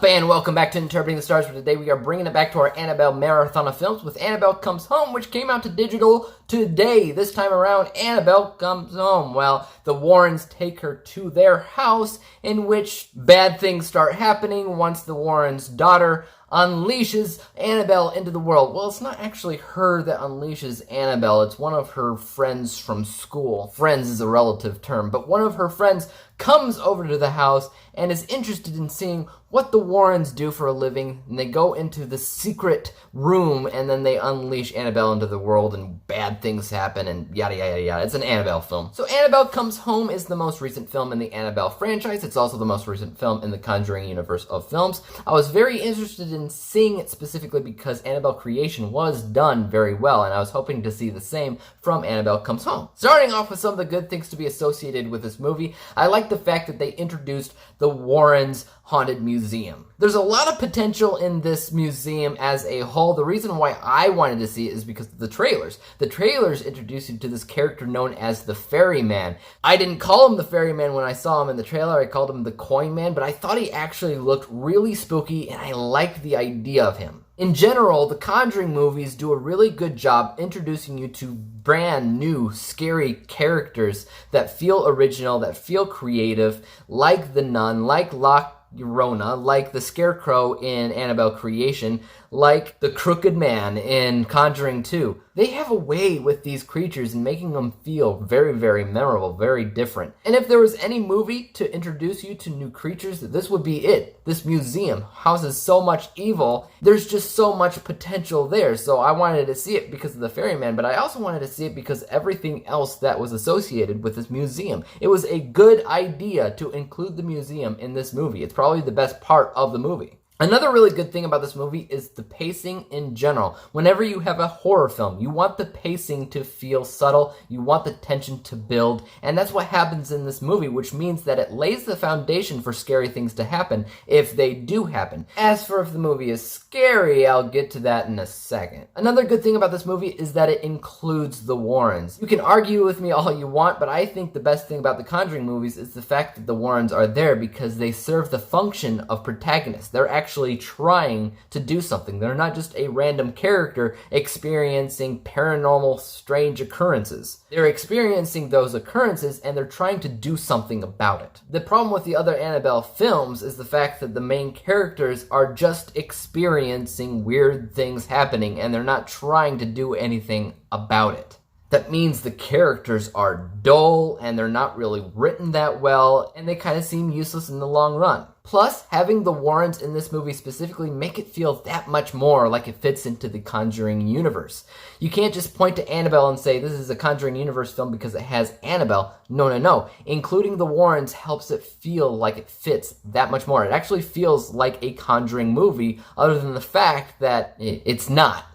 up, and welcome back to Interpreting the Stars. For today, we are bringing it back to our Annabelle marathon of films with Annabelle Comes Home, which came out to digital today. This time around, Annabelle Comes Home. Well, the Warrens take her to their house, in which bad things start happening once the Warrens' daughter unleashes Annabelle into the world. Well, it's not actually her that unleashes Annabelle. It's one of her friends from school. Friends is a relative term, but one of her friends comes over to the house and is interested in seeing what the Warrens do for a living, and they go into the secret room, and then they unleash Annabelle into the world, and bad things happen, and yada yada yada. It's an Annabelle film. So Annabelle Comes Home is the most recent film in the Annabelle franchise. It's also the most recent film in the Conjuring universe of films. I was very interested in seeing it specifically because Annabelle Creation was done very well, and I was hoping to see the same from Annabelle Comes Home. Starting off with some of the good things to be associated with this movie, I like the fact that they introduced the Warrens' Haunted Museum. There's a lot of potential in this museum as a whole. The reason why I wanted to see it is because of the trailers. The trailers introduced you to this character known as the Ferryman. I didn't call him the Ferryman when I saw him in the trailer. I called him the Coin Man, but I thought he actually looked really spooky, and I liked the idea of him. In general, the Conjuring movies do a really good job introducing you to brand new, scary characters that feel original, that feel creative, like the Nun, like La Llorona, like the Scarecrow in Annabelle Creation, like the Crooked Man in Conjuring 2. They have a way with these creatures in making them feel very, very memorable, very different. And if there was any movie to introduce you to new creatures, this would be it. This museum houses so much evil. There's just so much potential there. So I wanted to see it because of the Ferryman, but I also wanted to see it because everything else that was associated with this museum. It was a good idea to include the museum in this movie. It's probably the best part of the movie. Another really good thing about this movie is the pacing in general. Whenever you have a horror film, you want the pacing to feel subtle, you want the tension to build, and that's what happens in this movie, which means that it lays the foundation for scary things to happen if they do happen. As for if the movie is scary, I'll get to that in a second. Another good thing about this movie is that it includes the Warrens. You can argue with me all you want, but I think the best thing about the Conjuring movies is the fact that the Warrens are there because they serve the function of protagonists. They're actually trying to do something. They're not just a random character experiencing paranormal, strange occurrences. They're experiencing those occurrences and they're trying to do something about it. The problem with the other Annabelle films is the fact that the main characters are just experiencing weird things happening and they're not trying to do anything about it. That means the characters are dull and they're not really written that well and they kind of seem useless in the long run. Plus, having the Warrens in this movie specifically make it feel that much more like it fits into the Conjuring universe. You can't just point to Annabelle and say this is a Conjuring universe film because it has Annabelle. No. Including the Warrens helps it feel like it fits that much more. It actually feels like a Conjuring movie other than the fact that it's not.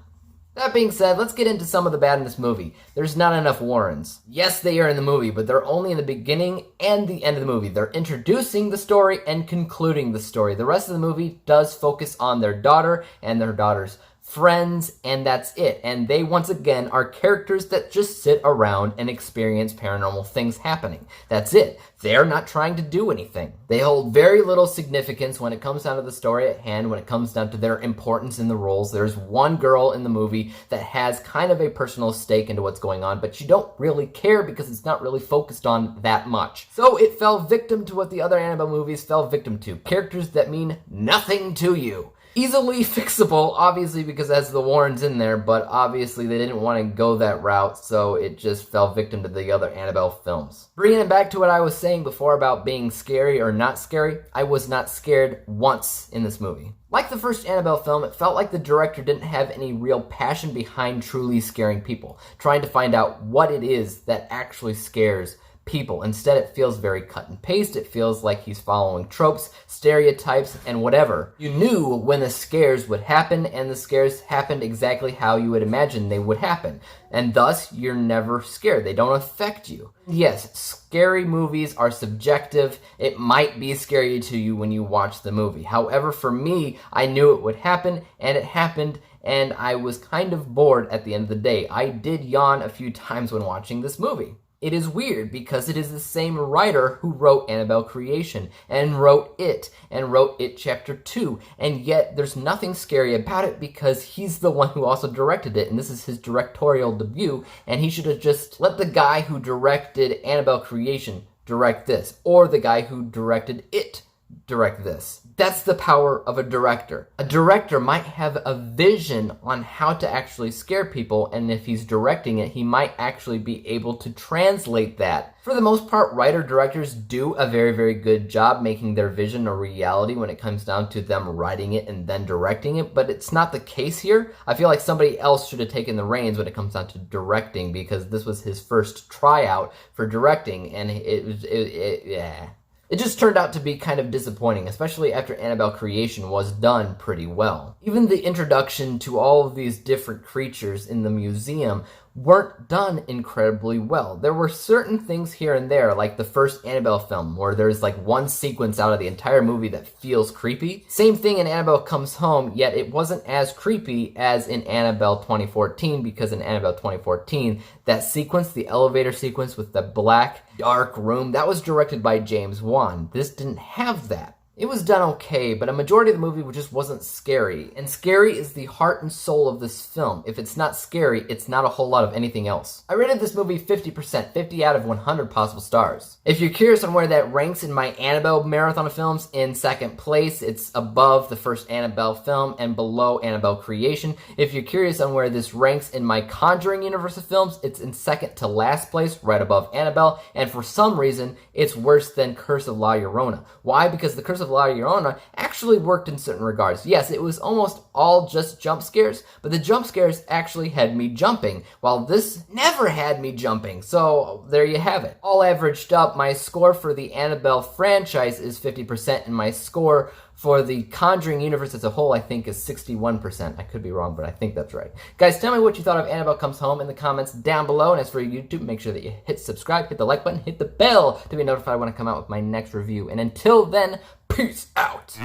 That being said, let's get into some of the bad in this movie. There's not enough Warrens. Yes, they are in the movie, but they're only in the beginning and the end of the movie. They're introducing the story and concluding the story. The rest of the movie does focus on their daughter and their daughter's friends, and that's it. And they, once again, are characters that just sit around and experience paranormal things happening. That's it. They're not trying to do anything. They hold very little significance when it comes down to the story at hand, when it comes down to their importance in the roles. There's one girl in the movie that has kind of a personal stake into what's going on, but you don't really care because it's not really focused on that much. So it fell victim to what the other Annabelle movies fell victim to. Characters that mean nothing to you. Easily fixable, obviously, because it has the Warrens in there, but obviously they didn't want to go that route, so it just fell victim to the other Annabelle films. Bringing it back to what I was saying before about being scary or not scary, I was not scared once in this movie. Like the first Annabelle film, it felt like the director didn't have any real passion behind truly scaring people, trying to find out what it is that actually scares people. Instead, it feels very cut and paste. It feels like he's following tropes, stereotypes, and whatever. You knew when the scares would happen, and the scares happened exactly how you would imagine they would happen. And thus, you're never scared. They don't affect you. Yes, scary movies are subjective. It might be scary to you when you watch the movie. However, for me, I knew it would happen, and it happened, and I was kind of bored at the end of the day. I did yawn a few times when watching this movie. It is weird because it is the same writer who wrote Annabelle Creation and wrote It Chapter 2, and yet there's nothing scary about it because he's the one who also directed it, and this is his directorial debut, and he should have just let the guy who directed Annabelle Creation direct this, or the guy who directed It direct this. That's the power of a director. A director might have a vision on how to actually scare people, and if he's directing it, he might actually be able to translate that. For the most part, writer-directors do a very, very good job making their vision a reality when it comes down to them writing it and then directing it, but it's not the case here. I feel like somebody else should have taken the reins when it comes down to directing, because this was his first tryout for directing, and it just turned out to be kind of disappointing, especially after Annabelle Creation was done pretty well. Even the introduction to all of these different creatures in the museum weren't done incredibly well. There were certain things here and there, like the first Annabelle film, where there's like one sequence out of the entire movie that feels creepy. Same thing in Annabelle Comes Home, yet it wasn't as creepy as in Annabelle 2014, because in Annabelle 2014, that sequence, the elevator sequence with the black, dark room, that was directed by James Wan. This didn't have that. It was done okay, but a majority of the movie just wasn't scary. And scary is the heart and soul of this film. If it's not scary, it's not a whole lot of anything else. I rated this movie 50%, 50 out of 100 possible stars. If you're curious on where that ranks in my Annabelle marathon of films, in second place, it's above the first Annabelle film and below Annabelle Creation. If you're curious on where this ranks in my Conjuring universe of films, it's in second to last place, right above Annabelle. And for some reason, it's worse than Curse of La Llorona. Why? Because the Curse of La Llorona actually worked in certain regards. Yes, it was almost all just jump scares, but the jump scares actually had me jumping, while this never had me jumping. So there you have it. All averaged up, my score for the Annabelle franchise is 50%, and my score for the Conjuring universe as a whole, I think, is 61%. I could be wrong, but I think that's right. Guys, tell me what you thought of Annabelle Comes Home in the comments down below. And as for YouTube, make sure that you hit subscribe, hit the like button, hit the bell to be notified when I come out with my next review. And until then, peace out.